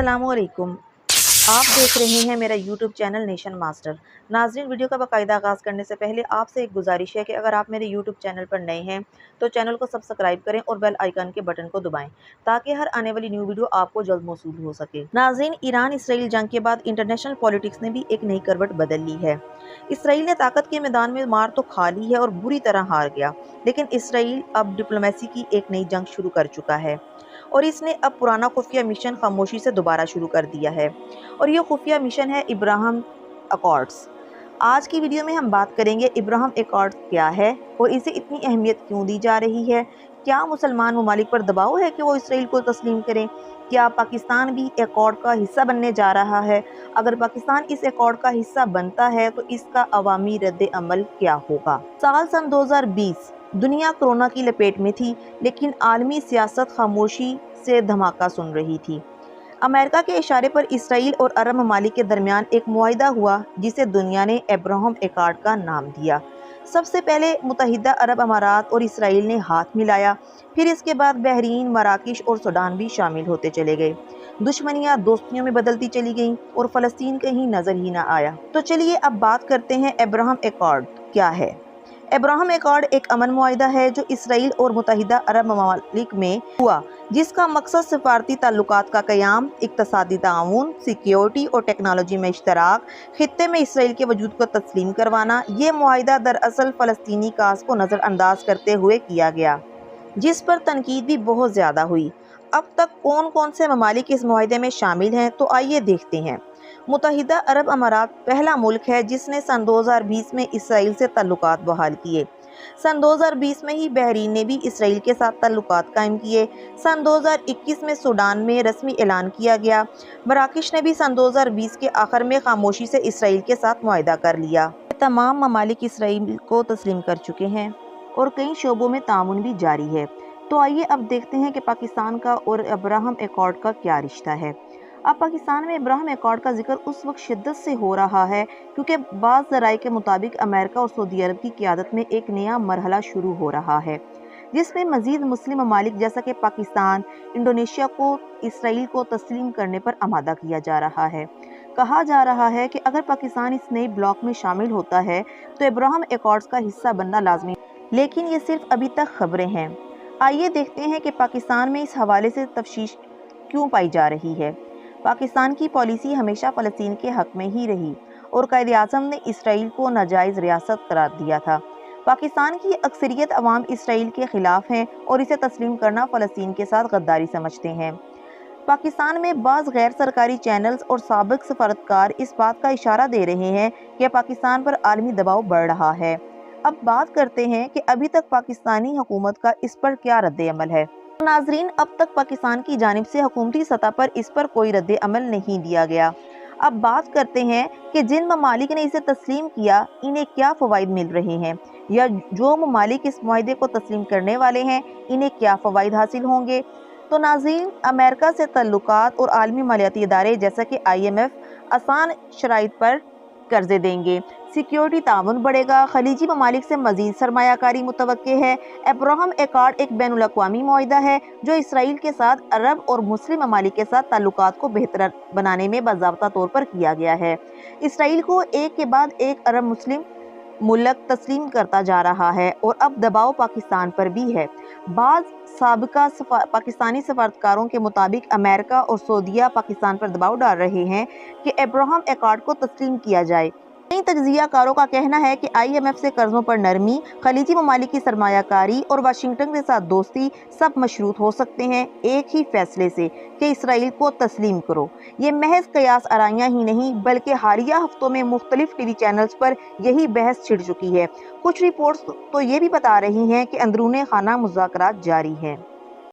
अस्सलाम वालेकुम। आप देख रहे हैं मेरा यूट्यूब चैनल नेशन मास्टर। नाज़रीन, वीडियो का बाकायदा आगाज़ करने से पहले आपसे एक गुजारिश है कि अगर आप मेरे यूट्यूब चैनल पर नए हैं तो चैनल को सब्सक्राइब करें और बेल आइकन के बटन को दबाएं ताकि हर आने वाली न्यू वीडियो आपको जल्द मौसूल हो सके। नाज़रीन, ईरान इसराइल जंग के बाद इंटरनेशनल पॉलिटिक्स ने भी एक नई करवट बदल ली है। इसराइल ने ताकत के मैदान में मार तो खा ली है और बुरी तरह हार गया, लेकिन इसराइल अब डिप्लोमेसी की एक नई जंग शुरू कर चुका है और इसने अब पुराना खुफिया मिशन खामोशी से दोबारा शुरू कर दिया है और ये खुफिया मिशन है इब्राहिम अकॉर्ड्स। आज की वीडियो में हम बात करेंगे इब्राहिम अकॉर्ड्स क्या है और इसे इतनी अहमियत क्यों दी जा रही है। क्या मुसलमान ममालिक पर दबाव है कि वो इसराइल को तस्लीम करें? क्या पाकिस्तान भी अकॉर्ड का हिस्सा बनने जा रहा है? अगर पाकिस्तान इस अकॉर्ड का हिस्सा बनता है तो इसका अवामी रद्द अमल क्या होगा? साल सन 2020 दुनिया कोरोना की लपेट में थी, लेकिन आलमी सियासत खामोशी से धमाका सुन रही थी। अमेरिका के इशारे पर इसराइल और अरब ममालिक के दरमियान एक मुआहिदा हुआ जिसे दुनिया ने अब्राहम अकॉर्ड का नाम दिया। सबसे पहले मुत्तहिदा अरब अमारात और इसराइल ने हाथ मिलाया, फिर इसके बाद बहरीन, मराकश और सूडान भी शामिल होते चले गए। दुश्मनियां दोस्तियों में बदलती चली गईं और फ़लस्तीन कहीं नजर ही ना आया। तो चलिए अब बात करते हैं अब्राहम अकॉर्ड क्या है। अब्राहम अकॉर्ड एक अमन मुआहिदा है जो इसराइल और मुत्तहिदा अरब ममालिक में हुआ, जिसका मकसद सफारती ताल्लुकात का क़याम, इक़्तिसादी ताउन, सिक्योरिटी और टेक्नोलॉजी में इश्तराक, खित्ते में इसराइल के वजूद को तस्लीम करवाना। ये मुआहिदा दरअसल फ़लस्तीनी काज को नज़रअंदाज करते हुए किया गया, जिस पर तनकीद भी बहुत ज़्यादा हुई। अब तक कौन कौन से ममालिक इस मुआहिदे में शामिल हैं, तो आइए देखते हैं। मुत्तहिदा अरब अमारात पहला मुल्क है जिसने सन 2020 में इसराइल से ताल्लुकात बहाल किए। सन 2020 में ही बहरीन ने भी इसराइल के साथ ताल्लुकात कायम किए। सन 2021 में सूडान में रस्मी ऐलान किया गया। मराकश ने भी सन 2020 के आखिर में खामोशी से इसराइल के साथ मुआहिदा कर लिया। तमाम ममालिक इसराइल को तस्लीम कर चुके हैं और कई शोबों में ताउन भी जारी है। तो आइए अब देखते हैं कि पाकिस्तान का और अब्राहम अकॉर्ड का क्या रिश्ता है। अब पाकिस्तान में इब्राहिम अकॉर्ड का जिक्र उस वक्त शिद्दत से हो रहा है क्योंकि बाज़ ज़राए के मुताबिक अमेरिका और सऊदी अरब की क़यादत में एक नया मरहला शुरू हो रहा है, जिसमें मज़ीद मुस्लिम ममालिक जैसा कि पाकिस्तान, इंडोनेशिया को इसराइल को तस्लीम करने पर आमादा किया जा रहा है। कहा जा रहा है कि अगर पाकिस्तान इस नए ब्लॉक में शामिल होता है तो इब्राहिम अकॉर्ड्स का हिस्सा बनना लाजमी, लेकिन ये सिर्फ अभी तक खबरें हैं। आइए देखते हैं कि पाकिस्तान में इस हवाले से तफ्शीश क्यों पाई जा रही है। पाकिस्तान की पॉलिसी हमेशा फ़लस्तीन के हक़ में ही रही और कायद-ए-आज़म ने इसराइल को नाजायज़ रियासत करार दिया था। पाकिस्तान की अक्सरियत अवाम इसराइल के ख़िलाफ़ हैं और इसे तस्लीम करना फ़लस्तीन के साथ गद्दारी समझते हैं। पाकिस्तान में बाज़ गैर सरकारी चैनल्स और साबिक़ सफारतकार इस बात का इशारा दे रहे हैं कि पाकिस्तान पर आलमी दबाव बढ़ रहा है। अब बात करते हैं कि अभी तक पाकिस्तानी हुकूमत का इस पर क्या रद्द अमल है। नाजरीन, अब तक पाकिस्तान की जानिब से हुकूमती सतह पर इस पर कोई रद्द अमल नहीं दिया गया। अब बात करते हैं कि जिन ममालिक ने इसे तस्लीम किया इन्हें क्या फ़वाइद मिल रहे हैं, या जो ममालिक इस मुआहिदे को तस्लीम करने वाले हैं इन्हें क्या फ़वाइद हासिल होंगे। तो नाज़रीन, अमेरिका से तल्लुकात और आलमी मालियाती इदारे जैसा कि IMF आसान शराइत पर कर्जे देंगे, सिक्योरिटी ताउन बढ़ेगा, खलीजी ममालिक से मज़ीद सरमायाकारी मुतवक्के है। अब्राहम अकॉर्ड एक बैनुल अक़वामी मुआहिदा है जो इसराइल के साथ अरब और मुस्लिम ममालिक के साथ ताल्लुकात को बेहतर बनाने में बाज़ाब्ता तौर पर किया गया है। इसराइल को एक के बाद एक अरब मुस्लिम मुल्क तस्लीम करता जा रहा है और अब दबाव पाकिस्तान पर भी है। बाज़ साबिका पाकिस्तानी सफारतकारों के मुताबिक अमेरिका और सऊदीया पाकिस्तान पर दबाव डाल रहे हैं कि अब्राहम अकॉर्ड को तस्लीम किया जाए। कई तज्ज़ियाकारों का कहना है कि IMF से कर्जों पर नरमी, खलीजी ममालिक की सरमायाकारी और वाशिंगटन के साथ दोस्ती सब मशरूत हो सकते हैं एक ही फैसले से कि इसराइल को तस्लीम करो। ये महज कयास आराइयाँ ही नहीं बल्कि हालिया हफ्तों में मुख्तलिफ TV चैनल्स पर यही बहस छिड़ चुकी है। कुछ रिपोर्ट्स तो ये भी बता रही हैं कि अंदरूने खाना मुज़ाकरात जारी हैं।